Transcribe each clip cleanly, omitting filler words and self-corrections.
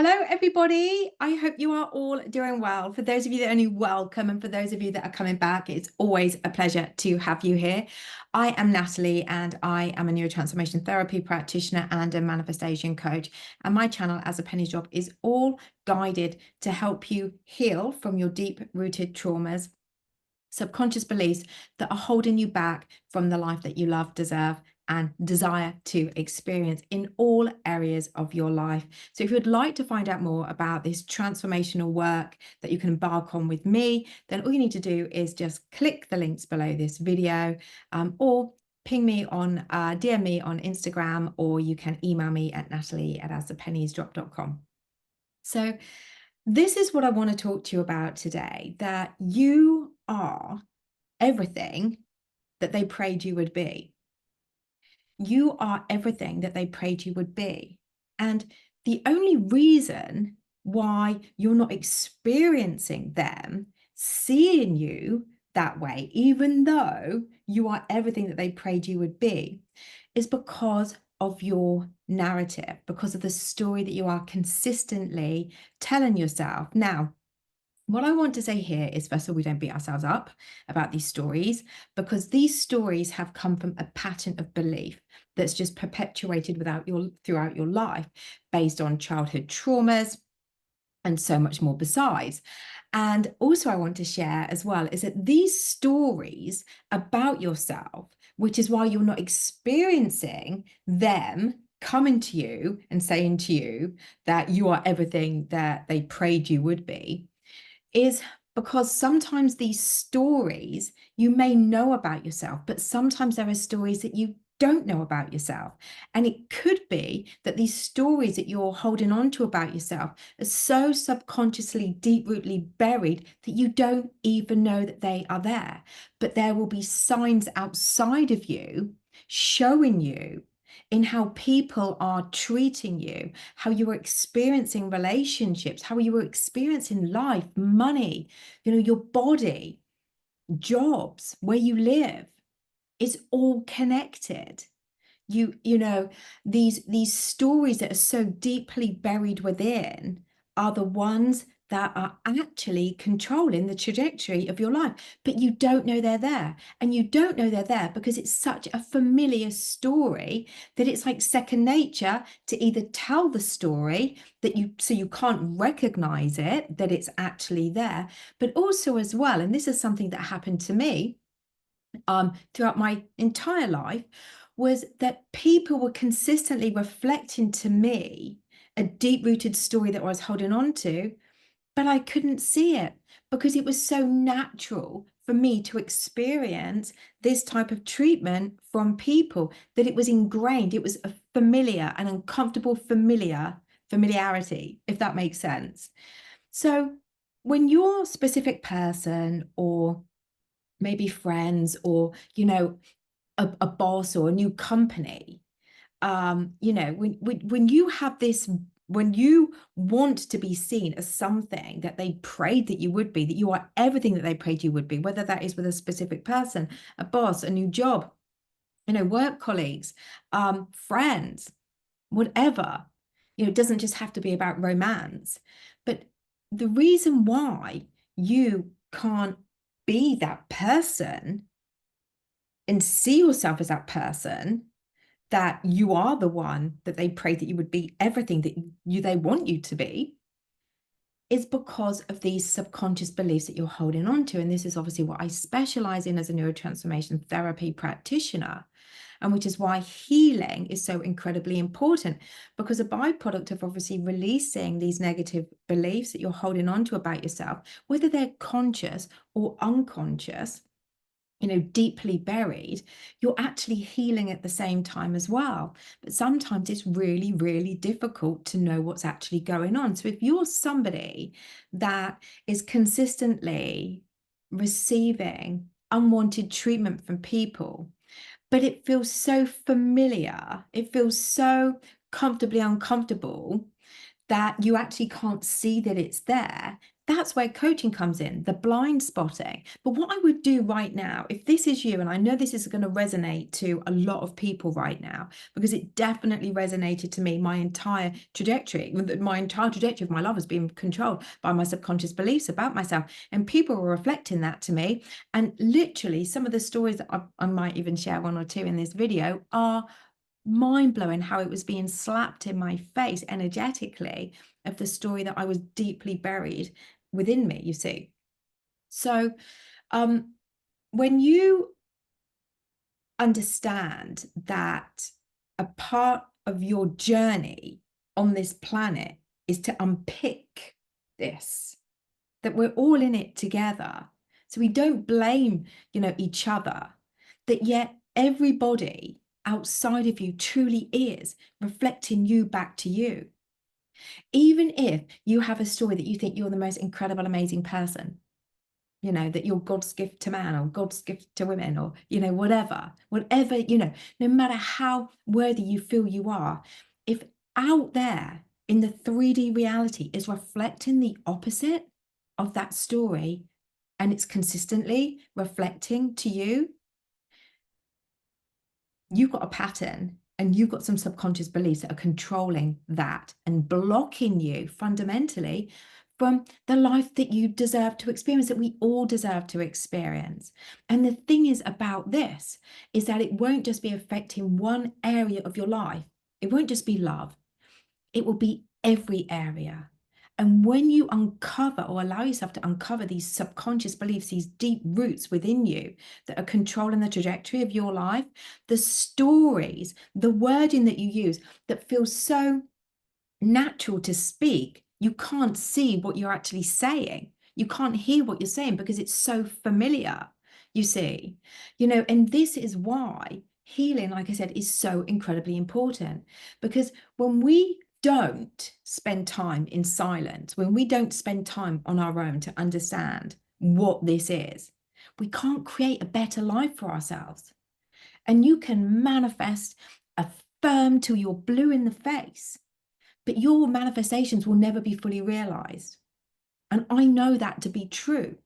Hello, everybody. I hope you are all doing well. For those of you that are only welcome, and for those of you that are coming back, it's always a pleasure to have you here. I am Natalie, and I am a neurotransformation therapy practitioner and a manifestation coach. And my channel, As a Penny's Job, is all guided to help you heal from your deep-rooted traumas, subconscious beliefs that are holding you back from the life that you love, deserve, and desire to experience in all areas of your life. So if you'd like to find out more about this transformational work that you can embark on with me, then all you need to do is just click the links below this video, or ping me on, DM me on Instagram, or you can email me at natalie@asthepenniesdrop.com. So this is what I want to talk to you about today, that you are everything that they prayed you would be. You are everything that they prayed you would be. And the only reason why you're not experiencing them seeing you that way, even though you are everything that they prayed you would be, is because of your narrative, because of the story that you are consistently telling yourself. Now, what I want to say here is, first of all, we don't beat ourselves up about these stories, because these stories have come from a pattern of belief that's just perpetuated throughout your life based on childhood traumas and so much more besides. And also I want to share as well is that these stories about yourself, which is why you're not experiencing them coming to you and saying to you that you are everything that they prayed you would be, is because sometimes these stories you may know about yourself, but sometimes there are stories that you don't know about yourself. And it could be that these stories that you're holding on to about yourself are so subconsciously, deep-rootedly buried that you don't even know that they are there. But there will be signs outside of you showing you in how people are treating you, how you are experiencing relationships, how you are experiencing life, money, your body, jobs, where you live. It's all connected. These stories that are so deeply buried within are the ones that are actually controlling the trajectory of your life, but you don't know they're there. And you don't know they're there because it's such a familiar story that it's like second nature to either tell the story so you can't recognize it, that it's actually there, but also as well, and this is something that happened to me throughout my entire life, was that people were consistently reflecting to me a deep-rooted story that I was holding on to, but I couldn't see it because it was so natural for me to experience this type of treatment from people that it was ingrained. It was a familiar and uncomfortable familiarity, if that makes sense. So when your specific person, or maybe friends, or a boss or a new company, when you have this, when you want to be seen as something that they prayed that you would be, that you are everything that they prayed you would be, whether that is with a specific person, a boss, a new job, work colleagues, friends, whatever, it doesn't just have to be about romance. But the reason why you can't be that person and see yourself as that person, that you are the one that they prayed that you would be, everything that they want you to be, is because of these subconscious beliefs that you're holding on to. And this is obviously what I specialize in as a neurotransformation therapy practitioner, and which is why healing is so incredibly important, because a byproduct of obviously releasing these negative beliefs that you're holding on to about yourself, whether they're conscious or unconscious, deeply buried, you're actually healing at the same time as well. But sometimes it's really, really difficult to know what's actually going on. So if you're somebody that is consistently receiving unwanted treatment from people, but it feels so familiar, it feels so comfortably uncomfortable that you actually can't see that it's there, That's where coaching comes in, the blind spotting. But what I would do right now, if this is you, and I know this is going to resonate to a lot of people right now, because it definitely resonated to me, my entire trajectory of my life has been controlled by my subconscious beliefs about myself. And people were reflecting that to me. And literally, some of the stories that I might even share one or two in this video are mind-blowing, how it was being slapped in my face energetically of the story that I was deeply buried within me, you see. So when you understand that a part of your journey on this planet is to unpick this, that we're all in it together, so we don't blame, each other, that yet everybody outside of you truly is reflecting you back to you. Even if you have a story that you think you're the most incredible, amazing person, that you're God's gift to man or God's gift to women, or, whatever, no matter how worthy you feel you are, if out there in the 3D reality is reflecting the opposite of that story, and it's consistently reflecting to you, you've got a pattern and you've got some subconscious beliefs that are controlling that and blocking you fundamentally from the life that you deserve to experience, that we all deserve to experience. And the thing is about this is that it won't just be affecting one area of your life. It won't just be love. It will be every area. And when you uncover or allow yourself to uncover these subconscious beliefs, these deep roots within you that are controlling the trajectory of your life, the stories, the wording that you use that feels so natural to speak, you can't see what you're actually saying. You can't hear what you're saying because it's so familiar, you see. And this is why healing, like I said, is so incredibly important, because when we don't spend time in silence, when we don't spend time on our own to understand what this is, we can't create a better life for ourselves. And you can manifest, affirm till you're blue in the face, but your manifestations will never be fully realized. And I know that to be true.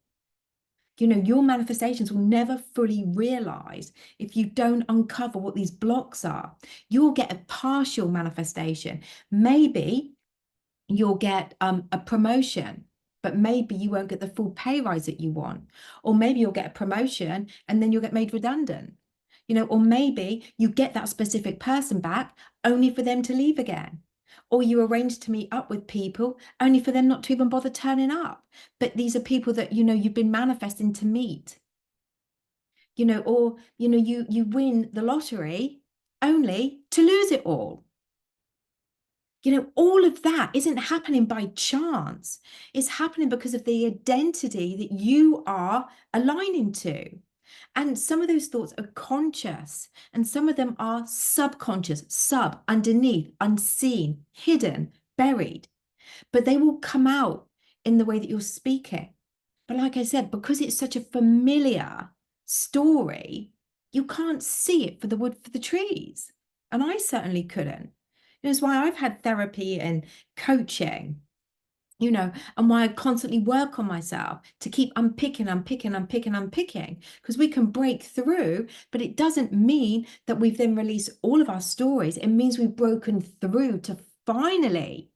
Your manifestations will never fully realize if you don't uncover what these blocks are. You'll get a partial manifestation. Maybe you'll get a promotion, but maybe you won't get the full pay rise that you want. Or maybe you'll get a promotion and then you'll get made redundant. Or maybe you get that specific person back only for them to leave again. Or you arrange to meet up with people only for them not to even bother turning up. But these are people that, you've been manifesting to meet. Or, you win the lottery only to lose it all. All of that isn't happening by chance. It's happening because of the identity that you are aligning to. And some of those thoughts are conscious and some of them are subconscious, underneath, unseen, hidden, buried. But they will come out in the way that you're speaking. But like I said, because it's such a familiar story, you can't see it for the wood for the trees. And I certainly couldn't. It's why I've had therapy and coaching, and why I constantly work on myself to keep unpicking, because we can break through, but it doesn't mean that we've then released all of our stories. It means we've broken through to finally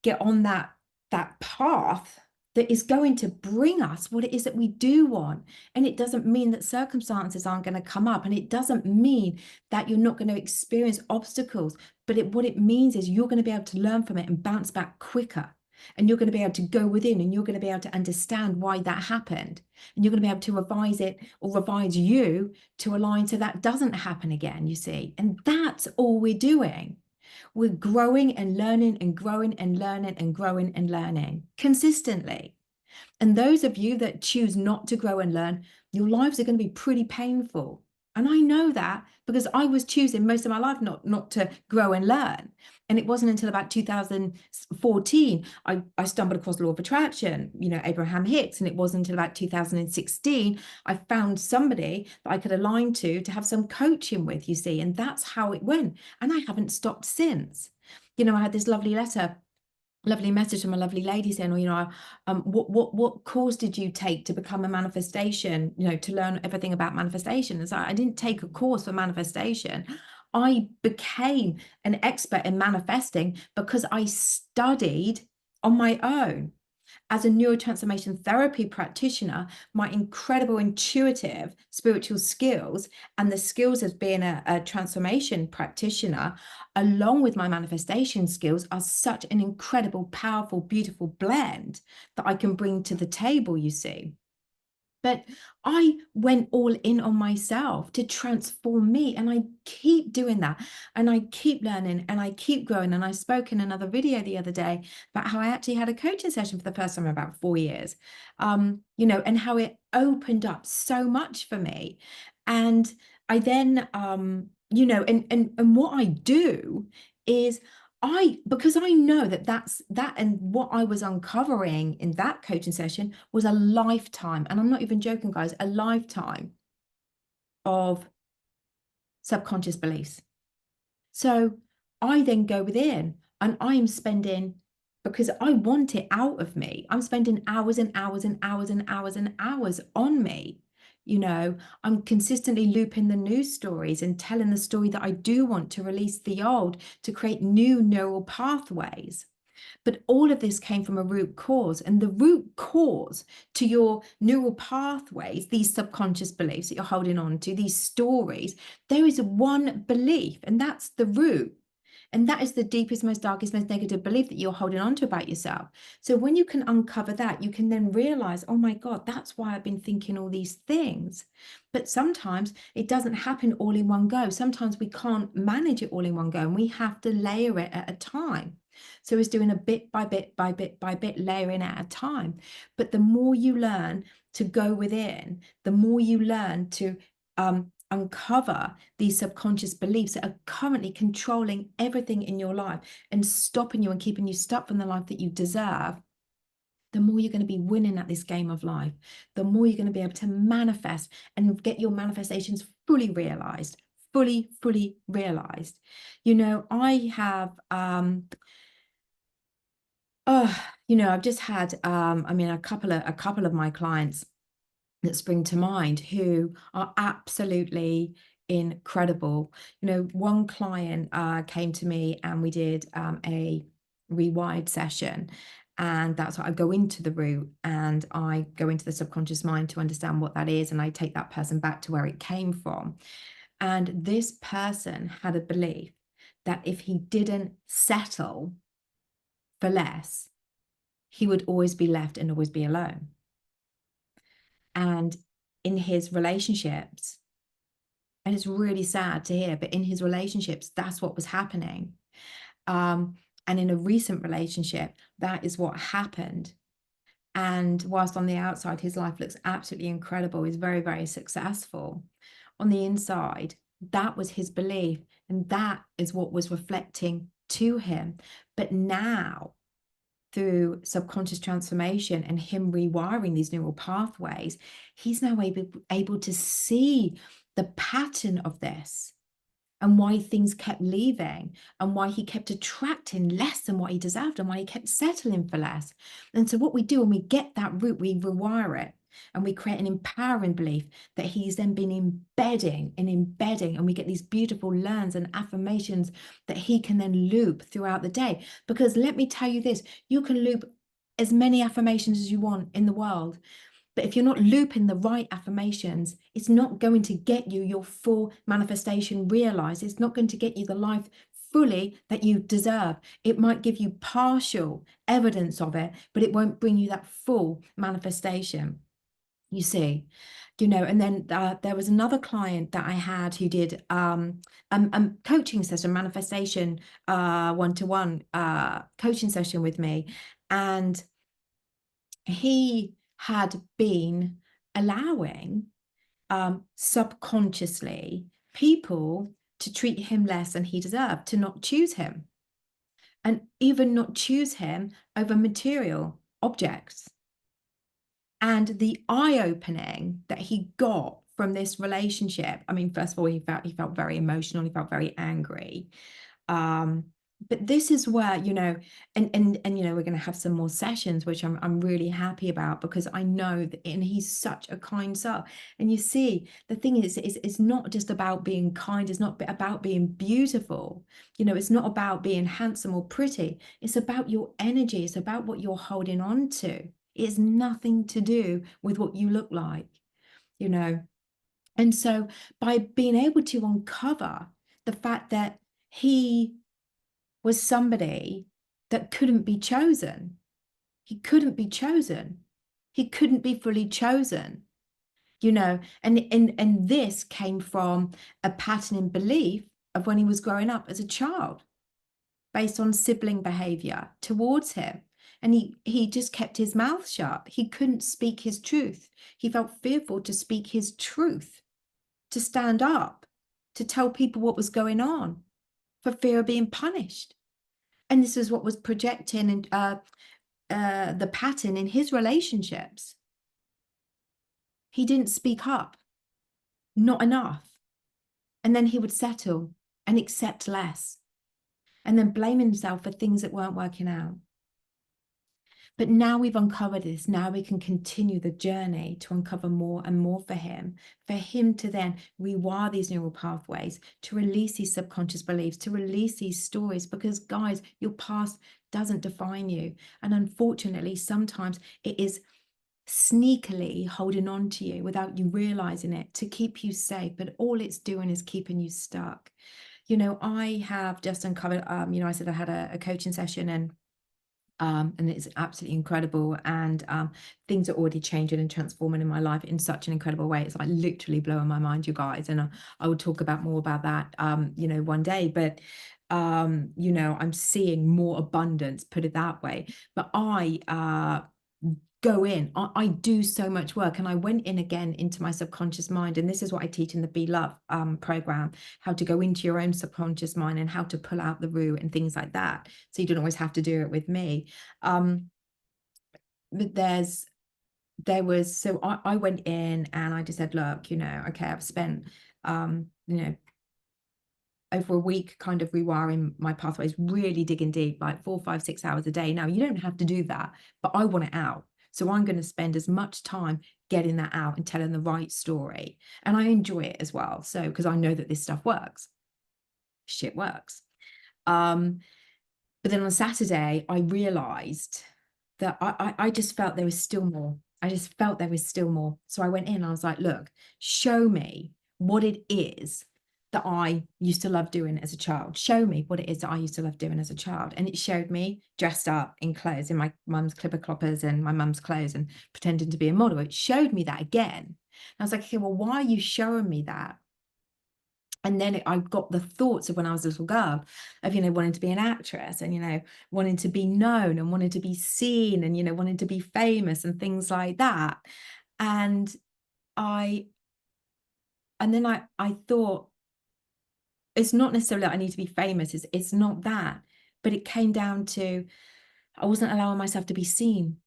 get on that path that is going to bring us what it is that we do want. And it doesn't mean that circumstances aren't going to come up. And it doesn't mean that you're not going to experience obstacles. But what it means is you're going to be able to learn from it and bounce back quicker. And you're going to be able to go within and you're going to be able to understand why that happened. And you're going to be able to revise it or revise you to align so that doesn't happen again, you see. And that's all we're doing. We're growing and learning and growing and learning and growing and learning consistently. And those of you that choose not to grow and learn, your lives are going to be pretty painful. And I know that because I was choosing most of my life not to grow and learn. And it wasn't until about 2014, I stumbled across law of attraction, Abraham Hicks. And it wasn't until about 2016, I found somebody that I could align to have some coaching with, you see. And that's how it went. And I haven't stopped since. I had this lovely letter lovely message from a lovely lady saying, what course did you take to become a manifestation, to learn everything about manifestation? It's like, I didn't take a course for manifestation. I became an expert in manifesting because I studied on my own. As a neurotransformation therapy practitioner, my incredible intuitive spiritual skills and the skills as being a transformation practitioner, along with my manifestation skills, are such an incredible, powerful, beautiful blend that I can bring to the table, you see. But I went all in on myself to transform me. And I keep doing that. And I keep learning and I keep growing. And I spoke in another video the other day about how I actually had a coaching session for the first time in about 4 years, and how it opened up so much for me. And I then, and what I do is because I know that that's that, and what I was uncovering in that coaching session was a lifetime, and I'm not even joking, guys, a lifetime of subconscious beliefs. So I then go within and I am spending, because I want it out of me, I'm spending hours and hours and hours and hours and hours on me. I'm consistently looping the news stories and telling the story that I do want to release the old to create new neural pathways. But all of this came from a root cause, and the root cause to your neural pathways, these subconscious beliefs that you're holding on to, these stories, there is one belief, and that's the root. And that is the deepest, most darkest, most negative belief that you're holding on to about yourself. So when you can uncover that, you can then realize, oh my God, that's why I've been thinking all these things. But sometimes it doesn't happen all in one go. Sometimes we can't manage it all in one go, and we have to layer it at a time. So it's doing a bit by bit by bit by bit, layering at a time. But the more you learn to go within, the more you learn to uncover these subconscious beliefs that are currently controlling everything in your life and stopping you and keeping you stuck from the life that you deserve, the more you're going to be winning at this game of life, the more you're going to be able to manifest and get your manifestations fully realized, fully realized. I have I've just had a couple of my clients that spring to mind who are absolutely incredible. One client came to me and we did a rewired session. And that's what I go into the root and I go into the subconscious mind to understand what that is. And I take that person back to where it came from. And this person had a belief that if he didn't settle for less, he would always be left and always be alone. And in his relationships, and it's really sad to hear, but in his relationships, that's what was happening. And in a recent relationship, that is what happened. And whilst on the outside, his life looks absolutely incredible, he's very, very successful. On the inside, that was his belief. And that is what was reflecting to him. But now, through subconscious transformation and him rewiring these neural pathways, he's now able to see the pattern of this and why things kept leaving and why he kept attracting less than what he deserved and why he kept settling for less. And so what we do when we get that root, we rewire it and we create an empowering belief that he's then been embedding, and we get these beautiful learns and affirmations that he can then loop throughout the day. Because let me tell you this, you can loop as many affirmations as you want in the world, but if you're not looping the right affirmations, it's not going to get you your full manifestation realized. It's not going to get you the life fully that you deserve. It might give you partial evidence of it, but it won't bring you that full manifestation. You see, and then there was another client that I had who did coaching session, manifestation, one-to-one coaching session with me. And he had been allowing subconsciously people to treat him less than he deserved, to not choose him, and even not choose him over material objects. And the eye-opening that he got from this relationship, I mean, first of all, he felt very emotional, he felt very angry. but this is where, and we're going to have some more sessions, which I'm really happy about, because I know that, and he's such a kind soul. And you see, the thing is, it's not just about being kind. It's not about being beautiful. It's not about being handsome or pretty. It's about your energy. It's about what you're holding on to. It's nothing to do with what you look like, you know. And so by being able to uncover the fact that he was somebody that couldn't be chosen. He couldn't be chosen. He couldn't be fully chosen, and this came from a pattern in belief of when he was growing up as a child, based on sibling behavior towards him. And he just kept his mouth shut. He couldn't speak his truth. He felt fearful to speak his truth, to stand up, to tell people what was going on, for fear of being punished. And this is what was projecting the pattern in his relationships. He didn't speak up, not enough. And then he would settle and accept less, and then blame himself for things that weren't working out. But now we've uncovered this. Now we can continue the journey to uncover more and more for him to then rewire these neural pathways, to release these subconscious beliefs, to release these stories. Because, guys, your past doesn't define you. And unfortunately, sometimes it is sneakily holding on to you without you realizing it, to keep you safe. But all it's doing is keeping you stuck. I have just uncovered, I said I had a coaching session, and it's absolutely incredible. And things are already changing and transforming in my life in such an incredible way. It's like literally blowing my mind, you guys. And I will talk about more about that, one day. But, I'm seeing more abundance, put it that way. But I go in, I do so much work. And I went in again into my subconscious mind. And this is what I teach in the Be Love program, how to go into your own subconscious mind and how to pull out the root and things like that. So you don't always have to do it with me. But I went in and I just said, look, okay, I've spent, over a week kind of rewiring my pathways, really digging deep, like 4, 5, 6 hours a day. Now, you don't have to do that, but I want it out. So I'm going to spend as much time getting that out and telling the right story. And I enjoy it as well. So, because I know that this stuff works. Shit works. But then on Saturday, I realized that I just felt there was still more. I just felt there was still more. So I went in, I was like, look, show me what it is that I used to love doing as a child. Show me what it is that I used to love doing as a child. And it showed me dressed up in clothes, in my mum's clipper cloppers and my mum's clothes, and pretending to be a model. It showed me that again. And I was like, okay, well, why are you showing me that? And then I got the thoughts of when I was a little girl of, wanting to be an actress and, wanting to be known and wanting to be seen and, wanting to be famous and things like that. And then I thought, it's not necessarily that I need to be famous. It's not that, but it came down to, I wasn't allowing myself to be seen,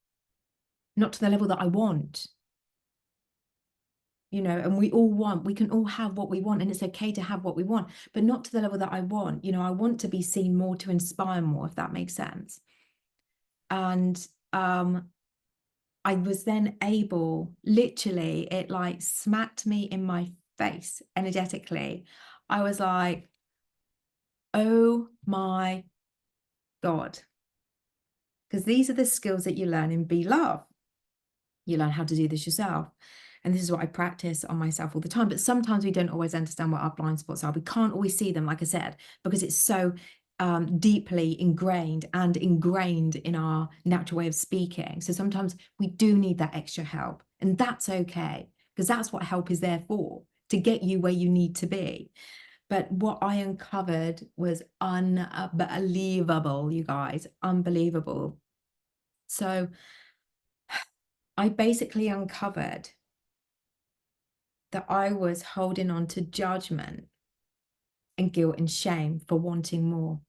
not to the level that I want. And we can all have what we want, and it's okay to have what we want, but not to the level that I want. I want to be seen more, to inspire more, if that makes sense. And I was then able, literally, it like smacked me in my face energetically. I was like, oh my God. Because these are the skills that you learn in Be Love. You learn how to do this yourself. And this is what I practice on myself all the time. But sometimes we don't always understand what our blind spots are. We can't always see them, like I said, because it's so deeply ingrained in our natural way of speaking. So sometimes we do need that extra help. And that's okay, because that's what help is there for, to get you where you need to be. But what I uncovered was unbelievable, you guys, unbelievable. So I basically uncovered that I was holding on to judgment and guilt and shame for wanting more,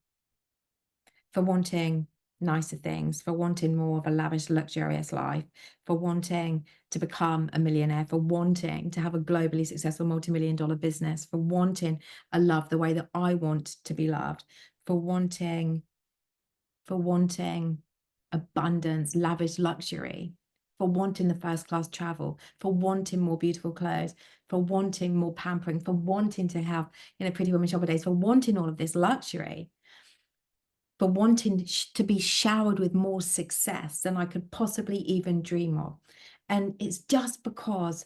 for wanting nicer things, for wanting more of a lavish, luxurious life, for wanting to become a millionaire, for wanting to have a globally successful multi-million-dollar business, for wanting a love the way that I want to be loved, for wanting abundance, lavish luxury, for wanting the first class travel, for wanting more beautiful clothes, for wanting more pampering, for wanting to have, pretty women shopper days, for wanting all of this luxury, for wanting to be showered with more success than I could possibly even dream of. And it's just because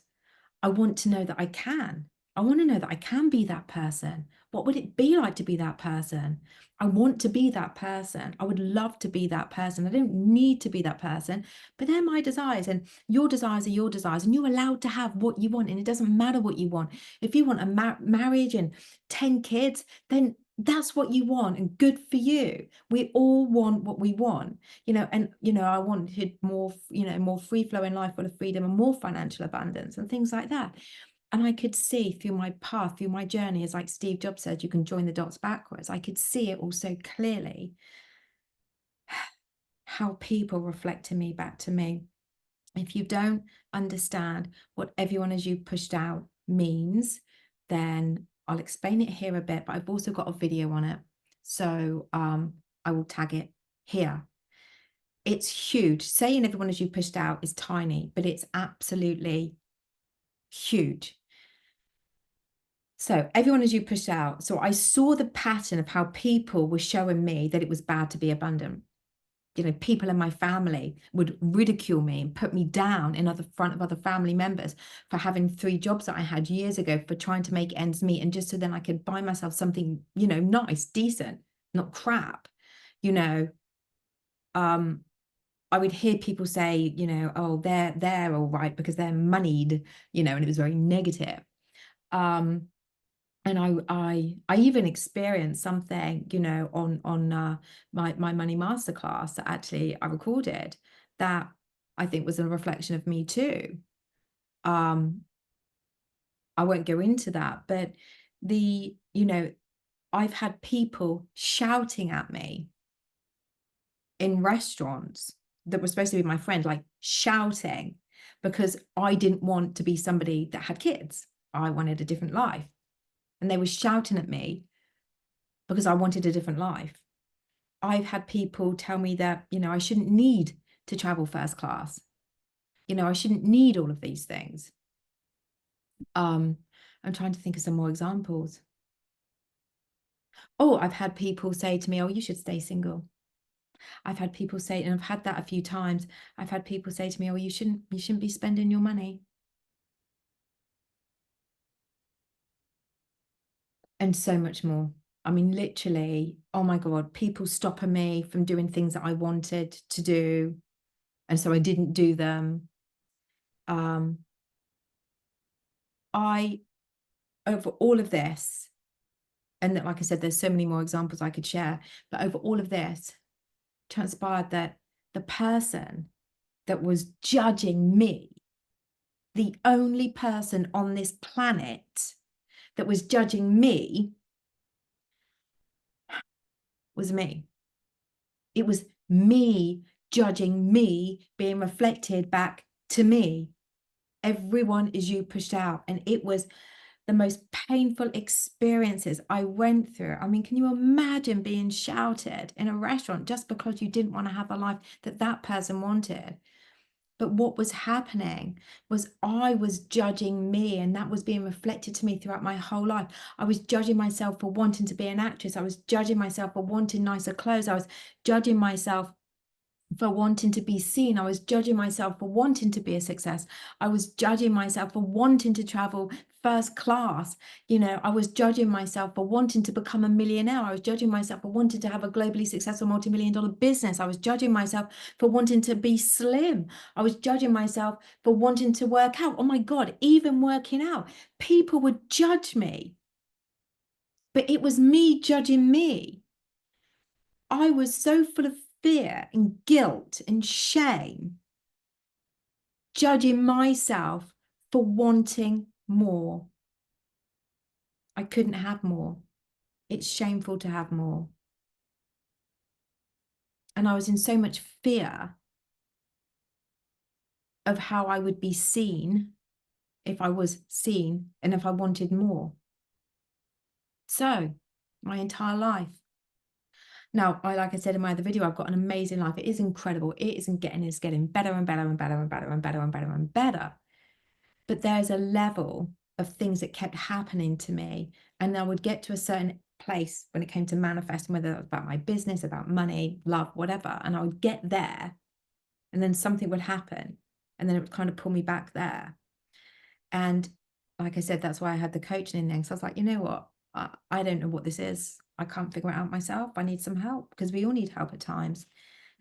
I want to know that I can. I want to know that I can be that person. What would it be like to be that person? I want to be that person. I would love to be that person. I don't need to be that person, but they're my desires, and your desires are your desires, and you're allowed to have what you want. And it doesn't matter what you want. If you want a marriage and 10 kids, then that's what you want, and good for you. We all want what we want, and I wanted more, more free flowing life full of freedom and more financial abundance and things like that. And I could see through my path, through my journey, as like Steve Jobs said, you can join the dots backwards. I could see it all so clearly, how people reflected me back to me. If you don't understand what everyone as you pushed out means, then I'll explain it here a bit, but I've also got a video on it. So I will tag it here. It's huge. Saying everyone as you pushed out is tiny, but it's absolutely huge. So everyone as you pushed out. So I saw the pattern of how people were showing me that it was bad to be abundant. People in my family would ridicule me and put me down in front of other family members for having 3 jobs that I had years ago, for trying to make ends meet, and just so then I could buy myself something, nice, decent, not crap. I would hear people say, oh, they're all right because they're moneyed, and it was very negative. And I even experienced something, on my money masterclass that actually I recorded, that I think was a reflection of me too. I won't go into that, but I've had people shouting at me in restaurants that were supposed to be my friend, like shouting, because I didn't want to be somebody that had kids. I wanted a different life. And they were shouting at me because I wanted a different life. I've had people tell me that, I shouldn't need to travel first class. I shouldn't need all of these things. I'm trying to think of some more examples. Oh, I've had people say to me, oh, you should stay single. I've had people say, and I've had that a few times. I've had people say to me, oh, you shouldn't be spending your money. And so much more. I mean, literally, oh my God, people stopping me from doing things that I wanted to do. And so I didn't do them. Over all of this, and that, like I said, there's so many more examples I could share, but over all of this, transpired that the person that was judging me, the only person on this planet that was judging me, was me. It was me judging me, being reflected back to me. Everyone is you pushed out. And it was the most painful experiences I went through. I mean, can you imagine being shouted in a restaurant just because you didn't want to have a life that that person wanted? But what was happening was I was judging me, and that was being reflected to me throughout my whole life. I was judging myself for wanting to be an actress. I was judging myself for wanting nicer clothes. I was judging myself for wanting to be seen. I was judging myself for wanting to be a success. I was judging myself for wanting to travel first class. I was judging myself for wanting to become a millionaire. I was judging myself for wanting to have a globally successful multi-million-dollar business. I was judging myself for wanting to be slim. I was judging myself for wanting to work out. Oh my God, even working out, people would judge me. But it was me judging me. I was so full of fear and guilt and shame, judging myself for wanting more. I couldn't have more. It's shameful to have more. And I was in so much fear of how I would be seen if I was seen and if I wanted more. So, my entire life, Now, like I said in my other video, I've got an amazing life. It is incredible. It's getting better and better and better and better and better and better and better. But there's a level of things that kept happening to me. And I would get to a certain place when it came to manifesting, whether it was about my business, about money, love, whatever. And I would get there, and then something would happen. And then it would kind of pull me back there. And like I said, that's why I had the coaching in there. So I was like, you know what? I don't know what this is. I can't figure it out myself. I need some help, because we all need help at times.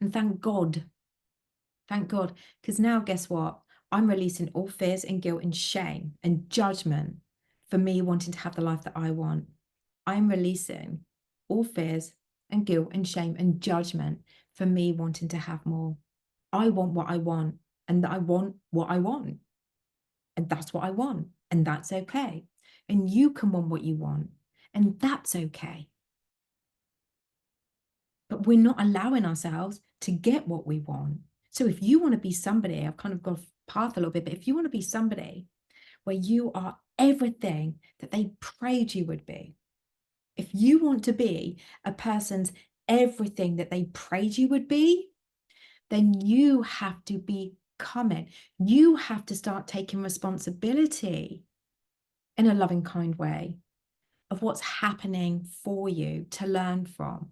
And thank God, because now guess what? I'm releasing all fears and guilt and shame and judgment for me wanting to have the life that I want. I'm releasing all fears and guilt and shame and judgment for me wanting to have more. I want what I want, and I want what I want. And that's what I want. And that's okay. And you can want what you want. And that's okay. But we're not allowing ourselves to get what we want. So if you want to be somebody, I've kind of gone off path a little bit, but if you want to be somebody where you are everything that they prayed you would be, if you want to be a person's everything that they prayed you would be, then you have to become it. You have to start taking responsibility in a loving, kind way of what's happening for you to learn from.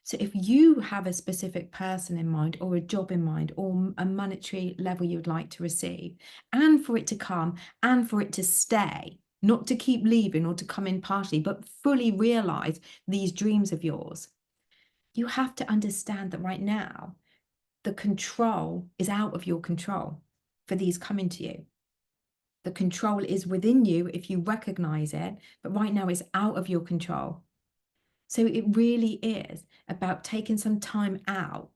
So if you have a specific person in mind, or a job in mind, or a monetary level you would like to receive, and for it to come and for it to stay, not to keep leaving or to come in partially, but fully realize these dreams of yours, you have to understand that right now, the control is out of your control for these coming to you. The control is within you if you recognize it, but right now it's out of your control. So it really is about taking some time out,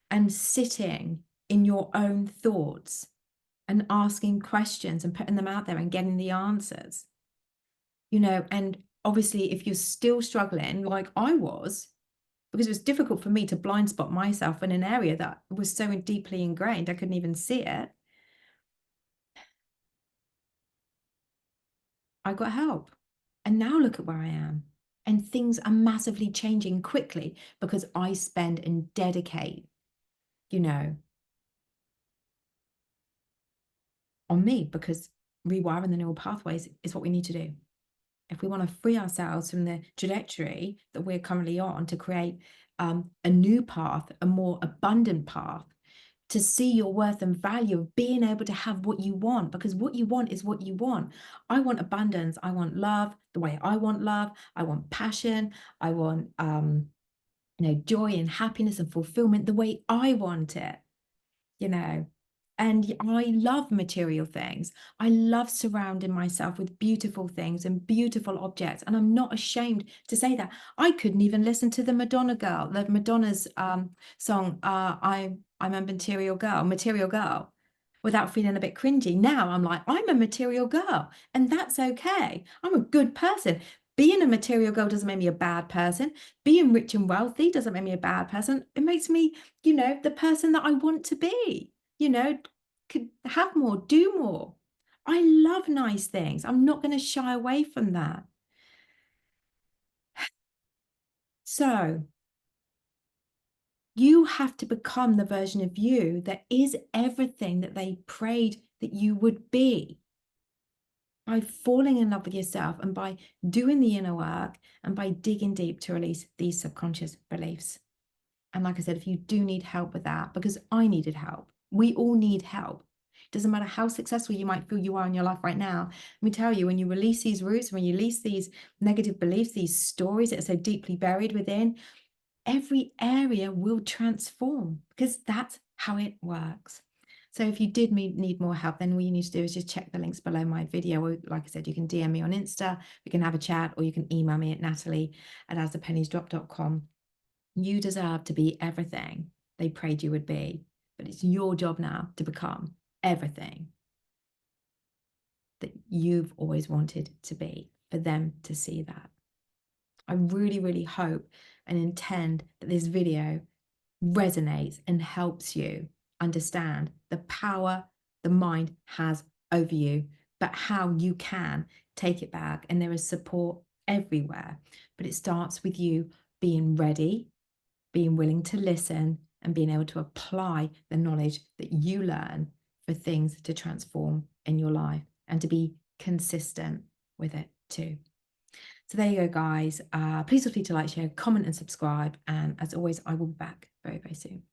and sitting in your own thoughts and asking questions and putting them out there and getting the answers. And obviously, if you're still struggling like I was, because it was difficult for me to blind spot myself in an area that was so deeply ingrained, I couldn't even see it. I got help. And now look at where I am. And things are massively changing quickly because I spend and dedicate, on me, because rewiring the neural pathways is what we need to do. If we want to free ourselves from the trajectory that we're currently on to create a new path, a more abundant path, to see your worth and value of being able to have what you want, because what you want is what you want. I want abundance. I want love the way I want love. I want passion. I want joy and happiness and fulfillment the way I want it. And I love material things. I love surrounding myself with beautiful things and beautiful objects. And I'm not ashamed to say that. I couldn't even listen to the Madonna's song, I'm a material girl, without feeling a bit cringy. Now I'm like, I'm a material girl, and that's okay. I'm a good person. Being a material girl doesn't make me a bad person. Being rich and wealthy doesn't make me a bad person. It makes me, the person that I want to be, could have more, do more. I love nice things. I'm not going to shy away from that. So you have to become the version of you that is everything that they prayed that you would be, by falling in love with yourself and by doing the inner work and by digging deep to release these subconscious beliefs. And like I said, if you do need help with that, because I needed help, we all need help. It doesn't matter how successful you might feel you are in your life right now. Let me tell you, when you release these roots, when you release these negative beliefs, these stories that are so deeply buried within, every area will transform, because that's how it works. So if you did need more help, then all you need to do is just check the links below my video. Or like I said, you can DM me on Insta, we can have a chat, or you can email me at natalie@asthepenniesdrop.com. You deserve to be everything they prayed you would be, but it's your job now to become everything that you've always wanted to be, for them to see that. I really, really hope and intend that this video resonates and helps you understand the power the mind has over you, but how you can take it back. And there is support everywhere. But it starts with you being ready, being willing to listen, and being able to apply the knowledge that you learn for things to transform in your life and to be consistent with it too. So there you go, guys. Please feel free to like, share, comment, and subscribe. And as always, I will be back very, very soon.